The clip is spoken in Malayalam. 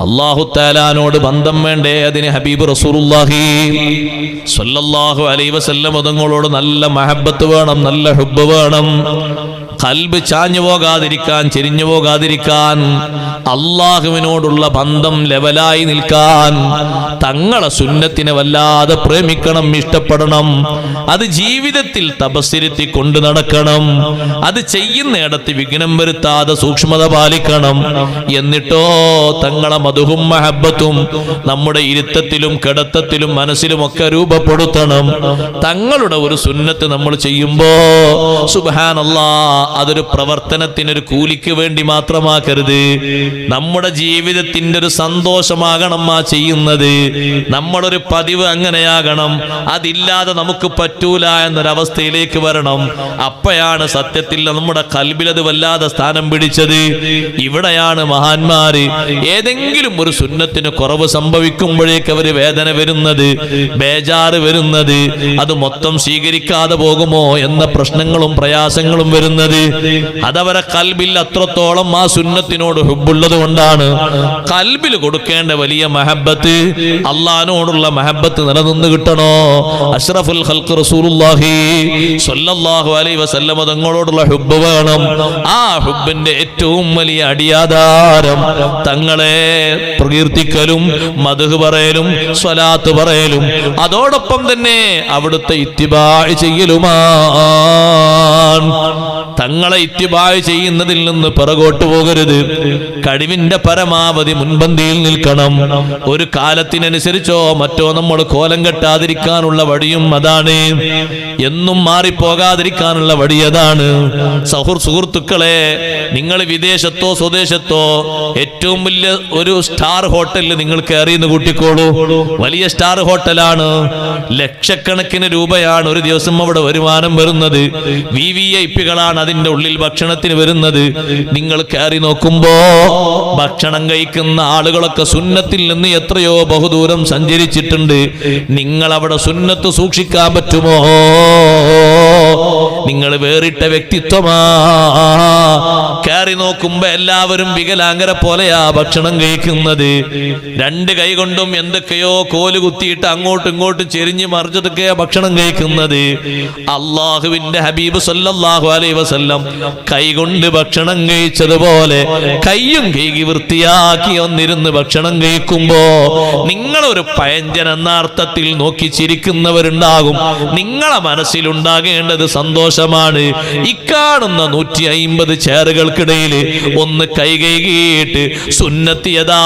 അല്ലാഹു തആലാനോട് ബന്ധം വേണ്ടേ? അതിന് ഹബീബ് റസൂലുള്ളാഹി സ്വല്ലല്ലാഹു അലൈഹി വസല്ലം തങ്ങളോട് നല്ല മഹബ്ബത്ത് വേണം, നല്ല ഹുബ്ബ് വേണം. ഖൽബ് ചാഞ്ഞു പോകാതിരിക്കാൻ, ചെരിഞ്ഞു പോകാതിരിക്കാൻ, അള്ളാഹുവിനോടുള്ള ബന്ധം ലെവലായി നിൽക്കാൻ തങ്ങളെ സുന്നത്തിനെ വല്ലാതെ പ്രേമിക്കണം, ഇഷ്ടപ്പെടണം. അത് ജീവിതത്തിൽ തപസ്സിരുത്തി കൊണ്ടു നടക്കണം. അത് ചെയ്യുന്നിടത്ത് വിഘ്നം വരുത്താതെ സൂക്ഷ്മത പാലിക്കണം. എന്നിട്ടോ തങ്ങളെ മദുഹും മഹബ്ബത്തും നമ്മുടെ ഇരുത്തത്തിലും കിടത്തത്തിലും മനസ്സിലുമൊക്കെ രൂപപ്പെടുത്തണം. തങ്ങളുടെ ഒരു സുന്നത്ത് നമ്മൾ ചെയ്യുമ്പോ സുബ്ഹാനല്ലാഹ്, അതൊരു പ്രവർത്തനത്തിനൊരു കൂലിക്ക് വേണ്ടി മാത്രമാക്കരുത്. നമ്മുടെ ജീവിതത്തിന്റെ ഒരു സന്തോഷമാകണം ആ ചെയ്യുന്നത്. നമ്മളൊരു പതിവ് അങ്ങനെയാകണം. അതില്ലാതെ നമുക്ക് പറ്റൂല എന്നൊരവസ്ഥയിലേക്ക് വരണം. അപ്പോഴാണ് സത്യത്തിൽ നമ്മുടെ ഖൽബിലത് വല്ലാതെ സ്ഥാനം പിടിച്ചത്. ഇവിടെയാണ് മഹാന്മാര് ഏതെങ്കിലും ഒരു സുന്നത്തിന് കുറവ് സംഭവിക്കുമ്പോഴേക്ക് അവര് വേദന വരുന്നത്, ബേജാറ് വരുന്നത്, അത് മൊത്തം സ്വീകരിക്കാതെ പോകുമോ എന്ന പ്രശ്നങ്ങളും പ്രയാസങ്ങളും വരുന്നത്. അതവരെ ഖൽബിൽ അത്രത്തോളം ആ സുന്നത്തിനോട് ഹുബ്ബുള്ളത് കൊണ്ടാണ്. ഖൽബിൽ കൊടുക്കേണ്ട വലിയ മഹബ്ബത്ത്, അള്ളാഹിനോടുള്ള മഹബ്ബത്ത് നിലനിന്ന് കിട്ടണോ? അഷ്റഫുൽ ഖൽഖ് റസൂലുള്ളാഹി സ്വല്ലല്ലാഹു അലൈഹി വസല്ലം തങ്ങളോടുള്ള ഹുബ്ബ് വേണം. ആ ഹുബ്ബിന്റെ ഏറ്റവും വലിയ അടിയാധാരം തങ്ങളെ പ്രകീർത്തിക്കലും മദ്ഹ് പറയലും സ്വലാത്ത് പറയലും അതോടൊപ്പം തന്നെ അവിടുത്തെ ഇത്തിബാ ചെയ്യലുമാണ്. തങ്ങളെ ഇത്തിബാ ചെയ്യുന്നതിൽ നിന്ന് പിറകോട്ട് പോകരുത്. കഴിവിന്റെ പരമാവധി മുൻപന്തിയിൽ നിൽക്കണം. ഒരു കാലത്തിനനുസരിച്ചോ മറ്റോ നമ്മൾ കോലം കെട്ടാതിരിക്കാനുള്ള വഴിയും അതാണ്. എന്നും മാറിപ്പോകാതിരിക്കാനുള്ള വഴി അതാണ്. സുഹൃത്തുക്കളെ, നിങ്ങൾ വിദേശത്തോ സ്വദേശത്തോ ഏറ്റവും വലിയ ഒരു സ്റ്റാർ ഹോട്ടലിൽ നിങ്ങൾ കയറിയെന്ന് കൂട്ടിക്കോളൂ. വലിയ സ്റ്റാർ ഹോട്ടലാണ്. ലക്ഷക്കണക്കിന് രൂപയാണ് ഒരു ദിവസം അവിടെ വരുമാനം വരുന്നത്. VVIPകളാണ് അതിന്റെ ഉള്ളിൽ ഭക്ഷണത്തിന് വരുന്നത്. നിങ്ങൾ കയറി നോക്കുമ്പോ ഭക്ഷണം കഴിക്കുന്ന ആളുകളൊക്കെ സുന്നത്തിൽ നിന്ന് എത്രയോ ബഹുദൂരം സഞ്ചരിച്ചിട്ടുണ്ട്. നിങ്ങൾ അവിടെ സുന്നത്ത് സൂക്ഷിക്കാൻ പറ്റുമോ? നിങ്ങൾ വേറിട്ട വ്യക്തിത്വമാ. കയറി നോക്കുമ്പോ എല്ലാവരും വികലാംഗരെ പോലെയാ ഭക്ഷണം കഴിക്കുന്നത്. രണ്ട് കൈ കൊണ്ടും എന്തൊക്കെയോ കോല് കുത്തിയിട്ട് അങ്ങോട്ടും ഇങ്ങോട്ടും ചെരിഞ്ഞ് മറിച്ചതൊക്കെയാ ഭക്ഷണം കഴിക്കുന്നത്. അള്ളാഹുവിന്റെ ഹബീബ് സല്ലല്ലാഹു അലൈഹി വസല്ലം കൈകൊണ്ട് ഭക്ഷണം കഴിച്ചതുപോലെ കയ്യും കൈകി വൃത്തിയാക്കി ഒന്നിരുന്ന് ഭക്ഷണം കഴിക്കുമ്പോ നിങ്ങളൊരു പയഞ്ചൻ എന്ന അർത്ഥത്തിൽ നോക്കി ചിരിക്കുന്നവരുണ്ടാകും. നിങ്ങളെ മനസ്സിലുണ്ടാകേണ്ടത് സന്തോഷമാണ്. ഇക്കാണുന്ന 150 ചെയറുകൾക്കിടയിൽ ഒന്ന് കൈ കൈകിയിട്ട് സുന്നത്തിയതാ